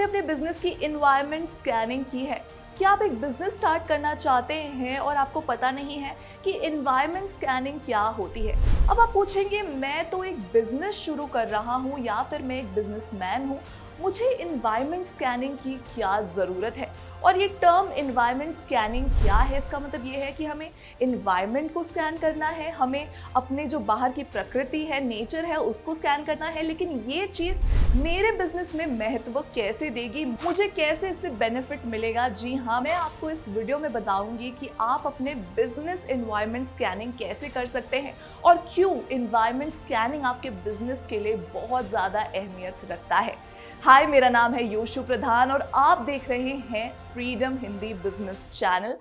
अपने बिजनेस की environment scanning की है? क्या आप एक बिजनेस स्टार्ट करना चाहते हैं और आपको पता नहीं है कि इन्वायरमेंट स्कैनिंग क्या होती है? अब आप पूछेंगे, मैं तो एक बिजनेस शुरू कर रहा हूँ या फिर मैं एक बिजनेसमैन हूँ, मुझे इन्वायरमेंट स्कैनिंग की क्या ज़रूरत है? और ये टर्म इन्वायरमेंट स्कैनिंग क्या है? इसका मतलब ये है कि हमें इन्वायरमेंट को स्कैन करना है, हमें अपने जो बाहर की प्रकृति है, नेचर है, उसको स्कैन करना है। लेकिन ये चीज़ मेरे बिजनेस में महत्व कैसे देगी, मुझे कैसे इससे बेनिफिट मिलेगा? जी हाँ, मैं आपको इस वीडियो में बताऊंगी कि आप अपने बिजनेस इन्वायरमेंट स्कैनिंग कैसे कर सकते हैं और क्यों इन्वायरमेंट स्कैनिंग आपके बिजनेस के लिए बहुत ज़्यादा अहमियत रखता है। हाय, मेरा नाम है योशु प्रधान और आप देख रहे हैं फ्रीडम हिंदी बिजनेस चैनल।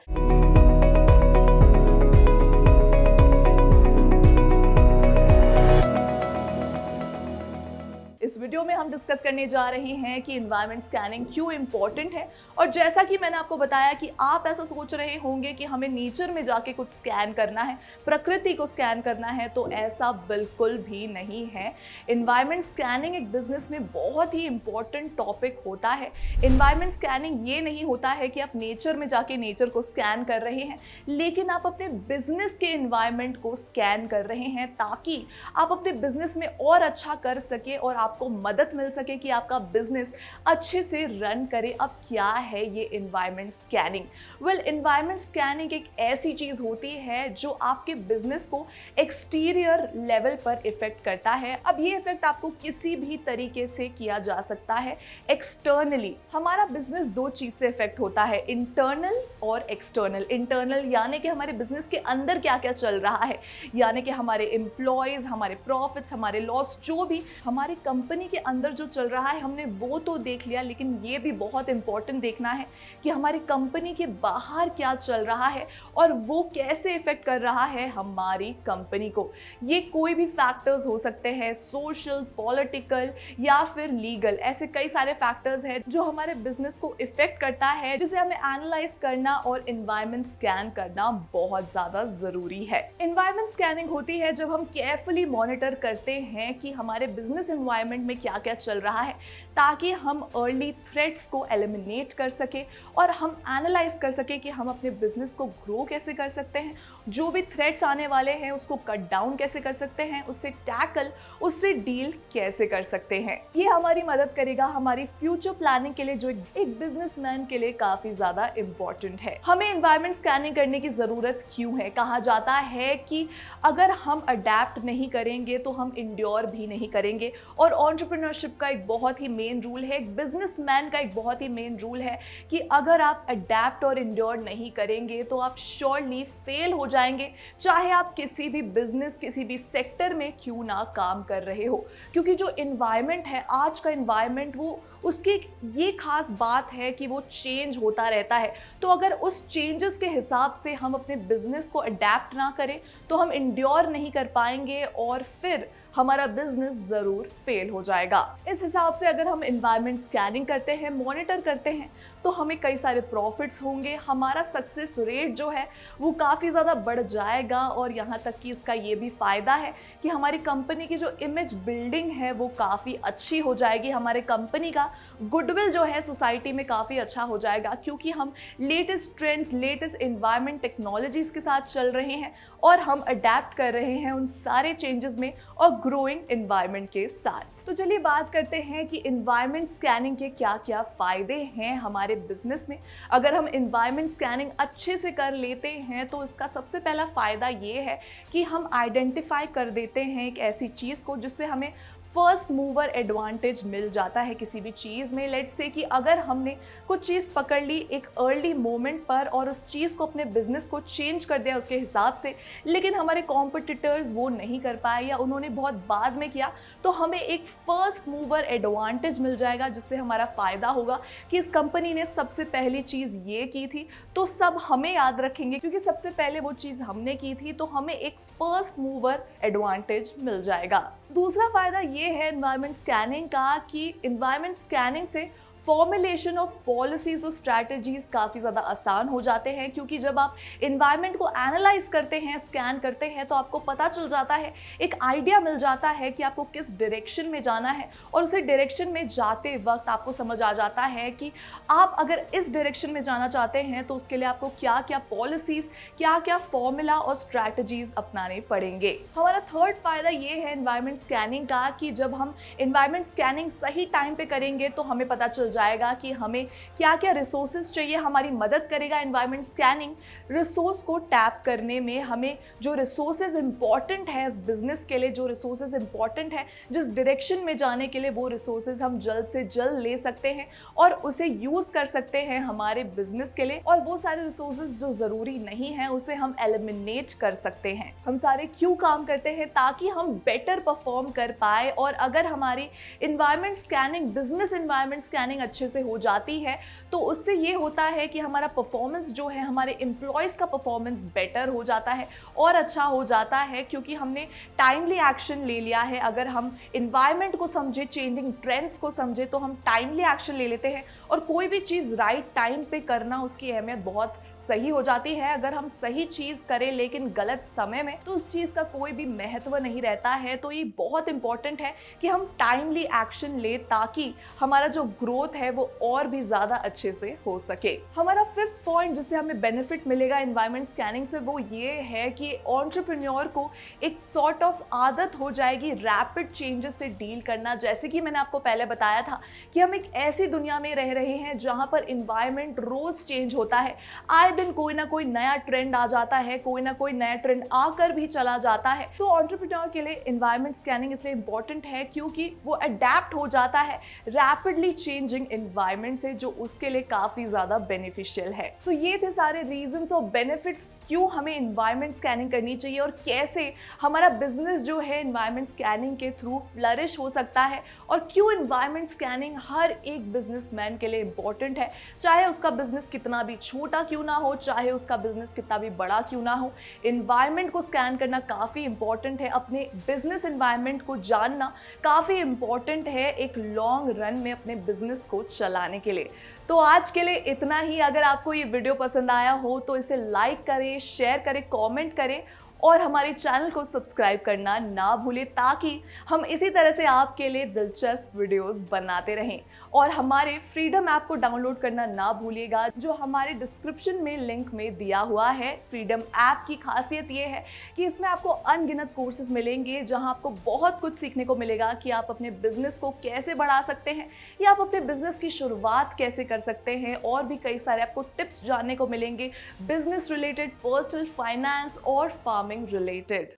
इस वीडियो में हम डिस्कस करने जा रहे हैं कि इन्वायरमेंट स्कैनिंग क्यों इंपॉर्टेंट है। और जैसा कि मैंने आपको बताया कि आप ऐसा सोच रहे होंगे कि हमें नेचर में जाके कुछ स्कैन करना है, प्रकृति को स्कैन करना है, तो ऐसा बिल्कुल भी नहीं है। इन्वायरमेंट स्कैनिंग एक बिजनेस में बहुत ही इंपॉर्टेंट टॉपिक होता है। इन्वायरमेंट स्कैनिंग ये नहीं होता है कि आप नेचर में जाके नेचर को स्कैन कर रहे हैं, लेकिन आप अपने बिजनेस के इन्वायरमेंट को स्कैन कर रहे हैं ताकि आप अपने बिजनेस में और अच्छा कर सके और आपको मदद मिल सके कि आपका बिजनेस अच्छे से रन करे। अब क्या है ये environment scanning? Well, environment scanning एक ऐसी चीज होती है जो आपके बिजनेस को एक्सटीरियर लेवल पर इफेक्ट करता है। अब ये इफेक्ट आपको किसी भी तरीके से किया जा सकता है। एक्सटर्नली हमारा बिजनेस दो चीज से इफेक्ट होता है, इंटरनल और एक्सटर्नल। इंटरनल यानी कि हमारे बिजनेस के अंदर क्या क्या चल रहा है, यानी कि हमारे एम्प्लॉयज, हमारे प्रॉफिट्स, हमारे लॉस, जो भी हमारी कंपनी के अंदर जो चल रहा है हमने वो तो देख लिया, लेकिन ये भी बहुत इंपॉर्टेंट देखना है कि हमारी कंपनी के बाहर क्या चल रहा है और वो कैसे इफेक्ट कर रहा है हमारी कंपनी को। ये कोई भी फैक्टर्स हो सकते हैं, सोशल, पॉलिटिकल या फिर लीगल। ऐसे कई सारे फैक्टर्स हैं जो हमारे बिजनेस को इफेक्ट करता है, जिसे हमें एनालाइज करना और एनवायरनमेंट स्कैन करना बहुत ज्यादा जरूरी है। एनवायरनमेंट स्कैनिंग होती है जब हम केयरफुली मॉनिटर करते हैं कि हमारे बिजनेस एनवायरनमेंट में क्या क्या चल रहा है, ताकि हम अर्ली थ्रेट्स को एलिमिनेट कर सके और हम एनालाइज कर सके कि हम अपने बिजनेस को ग्रो कैसे कर सकते हैं, जो भी थ्रेट्स आने वाले हैं उसको कट डाउन कैसे कर सकते हैं, उससे टैकल, उससे डील कैसे कर सकते हैं। ये हमारी मदद करेगा हमारी फ्यूचर प्लानिंग के लिए, जो एक बिजनेसमैन के लिए काफी ज्यादा इंपॉर्टेंट है। हमें एनवायरनमेंट स्कैनिंग करने की जरूरत क्यों है? कहा जाता है कि अगर हम अडेप्ट नहीं करेंगे तो हम इंड्योर भी नहीं करेंगे। और एंटरप्रेन्योरशिप का एक बहुत ही मेन रूल है, एक बिजनेसमैन का एक बहुत ही मेन रूल है कि अगर आप अडेप्ट और इंड्योर नहीं करेंगे तो आप श्योरली फेल हो जाएंगे, चाहे आप किसी भी बिजनेस, किसी भी सेक्टर में क्यों ना काम कर रहे हो। क्योंकि जो एनवायरनमेंट है, आज का एनवायरनमेंट, वो उसकी ये खास बात है कि वो चेंज होता रहता है। तो अगर उस चेंजेस के हिसाब से हम अपने बिजनेस को अडेप्ट ना करें तो हम इंड्योर नहीं कर पाएंगे और फिर हमारा बिजनेस जरूर फेल हो जाएगा। इस हिसाब से अगर हम एनवायरनमेंट स्कैनिंग करते हैं, मॉनिटर करते हैं, तो हमें कई सारे प्रॉफिट्स होंगे, हमारा सक्सेस रेट जो है वो काफ़ी ज़्यादा बढ़ जाएगा। और यहाँ तक कि इसका ये भी फ़ायदा है कि हमारी कंपनी की जो इमेज बिल्डिंग है वो काफ़ी अच्छी हो जाएगी, हमारे कंपनी का गुडविल जो है सोसाइटी में काफ़ी अच्छा हो जाएगा, क्योंकि हम latest trends, latest environment technologies के साथ चल रहे हैं और हम अडेप्ट कर रहे हैं उन सारे चेंजेस में और ग्रोइंग एनवायरनमेंट के साथ। तो चलिए बात करते हैं कि एनवायरनमेंट स्कैनिंग के क्या क्या फायदे हैं हमारे बिजनेस में। अगर हम एनवायरनमेंट स्कैनिंग अच्छे से कर लेते हैं तो इसका सबसे पहला फायदा ये है कि हम आइडेंटिफाई कर देते हैं एक ऐसी चीज़ को जिससे हमें फर्स्ट मूवर एडवांटेज मिल जाता है किसी भी चीज़ में। लेट्स से कि अगर हमने कुछ चीज़ पकड़ ली एक अर्ली मोमेंट पर और उस चीज़ को, अपने बिजनेस को चेंज कर दिया उसके हिसाब से, लेकिन हमारे कॉम्पिटिटर्स वो नहीं कर पाए या उन्होंने बहुत बाद में किया, तो हमें एक फर्स्ट मूवर एडवांटेज मिल जाएगा, जिससे हमारा फायदा होगा कि इस कंपनी ने सबसे पहली चीज़ ये की थी, तो सब हमें याद रखेंगे क्योंकि सबसे पहले वो चीज़ हमने की थी, तो हमें एक फर्स्ट मूवर एडवांटेज मिल जाएगा। दूसरा फायदा ये है एनवायरनमेंट स्कैनिंग का कि एनवायरनमेंट स्कैनिंग से फॉर्मुलेशन ऑफ पॉलिसीज और स्ट्रैटेजीज काफ़ी ज़्यादा आसान हो जाते हैं, क्योंकि जब आप इन्वायरमेंट को एनालाइज करते हैं, स्कैन करते हैं, तो आपको पता चल जाता है, एक आइडिया मिल जाता है कि आपको किस डायरेक्शन में जाना है। और उसी डायरेक्शन में जाते वक्त आपको समझ आ जाता है कि आप अगर इस डायरेक्शन में जाना चाहते हैं तो उसके लिए आपको क्या क्या पॉलिसीज, क्या क्या फॉर्मूला और स्ट्रैटेजीज अपनाने पड़ेंगे। हमारा थर्ड फायदा ये है एनवायरनमेंट स्कैनिंग का कि जब हम एनवायरनमेंट स्कैनिंग सही टाइम पे करेंगे तो हमें पता चल जाएगा कि हमें क्या क्या रिसोर्सेज चाहिए। हमारी मदद करेगा एनवायरनमेंट स्कैनिंग रिसोर्स को टैप करने में। हमें जो रिसोर्सेज इंपॉर्टेंट है इस बिजनेस के लिए, जो रिसोर्सेज इंपॉर्टेंट है जिस डायरेक्शन में जाने के लिए, वो रिसोर्सेज हम जल्द से जल्द ले सकते हैं और उसे यूज कर सकते हैं हमारे बिजनेस के लिए। और वो सारे रिसोर्सेज जो जरूरी नहीं है उसे हम एलिमिनेट कर सकते हैं। हम सारे क्यों काम करते हैं? ताकि हम बेटर परफॉर्म कर पाए। और अगर हमारी environment scanning, business environment scanning अच्छे से हो जाती है तो उससे ये होता है कि हमारा परफॉर्मेंस जो है, हमारे एम्प्लॉयज का परफॉर्मेंस बेटर हो जाता है और अच्छा हो जाता है, क्योंकि हमने टाइमली एक्शन ले लिया है। अगर हम एनवायरनमेंट को समझे, चेंजिंग ट्रेंड्स को समझे, तो हम टाइमली एक्शन ले लेते हैं। और कोई भी चीज़ राइट टाइम पे करना, उसकी अहमियत बहुत सही हो जाती है। अगर हम सही चीज़ करें लेकिन गलत समय में, तो उस चीज़ का कोई भी महत्व नहीं रहता है। तो ये बहुत इंपॉर्टेंट है कि हम टाइमली एक्शन ले ताकि हमारा जो ग्रोथ है वो और भी ज़्यादा अच्छे से हो सके। हमारा फिफ्थ पॉइंट जिससे हमें बेनिफिट मिलेगा एनवायरनमेंट स्कैनिंग से, वो ये है कि एंटरप्रेन्योर को एक सॉर्ट ऑफ आदत हो जाएगी रैपिड चेंजेस से डील करना। जैसे कि मैंने आपको पहले बताया था कि हम एक ऐसी दुनिया में रह रहे हैं जहाँ पर एनवायरनमेंट रोज चेंज होता है। आए दिन कोई ना कोई नया ट्रेंड आ जाता है, कोई ना कोई नया ट्रेंड आकर भी चला जाता है। तो एंटरप्रेन्योर के लिए एनवायरनमेंट स्कैनिंग इसलिए इंपॉर्टेंट है क्योंकि वो अडेप्ट हो जाता है रैपिडली चेंजिंग एनवायरनमेंट से, जो उसके लिए काफी ज्यादा बेनिफिशियल है। सो ये थे सारे रीजंस और बेनिफिट्स क्यों हमें एनवायरनमेंट स्कैनिंग करनी चाहिए और कैसे हमारा बिजनेस जो है एनवायरनमेंट स्कैनिंग के थ्रू फ्लरिश हो सकता है, और क्यों एनवायरनमेंट स्कैनिंग हर एक बिजनेसमैन के लिए इंपॉर्टेंट है। चाहे उसका बिजनेस कितना भी छोटा क्यों ना हो, चाहे उसका बिजनेस कितना भी बड़ा क्यों ना हो, एनवायरनमेंट को स्कैन करना काफी इंपॉर्टेंट है। अपने बिजनेस एनवायरनमेंट को जानना काफी इंपॉर्टेंट है एक लॉन्ग रन में अपने बिजनेस को चलाने के लिए। तो आज के लिए इतना ही। अगर आपको ये वीडियो पसंद आया हो तो इसे लाइक करें, शेयर करें, कमेंट करें और हमारे चैनल को सब्सक्राइब करना ना भूलें, ताकि हम इसी तरह से आपके लिए दिलचस्प वीडियोस बनाते रहें। और हमारे फ्रीडम ऐप को डाउनलोड करना ना भूलिएगा, जो हमारे डिस्क्रिप्शन में लिंक में दिया हुआ है। फ्रीडम ऐप की खासियत ये है कि इसमें आपको अनगिनत कोर्सेज मिलेंगे, जहां आपको बहुत कुछ सीखने को मिलेगा कि आप अपने बिजनेस को कैसे बढ़ा सकते हैं या आप अपने बिजनेस की शुरुआत कैसे कर सकते हैं। और भी कई सारे आपको टिप्स जानने को मिलेंगे, बिजनेस रिलेटेड, पर्सनल फाइनेंस और फार्मिंग related।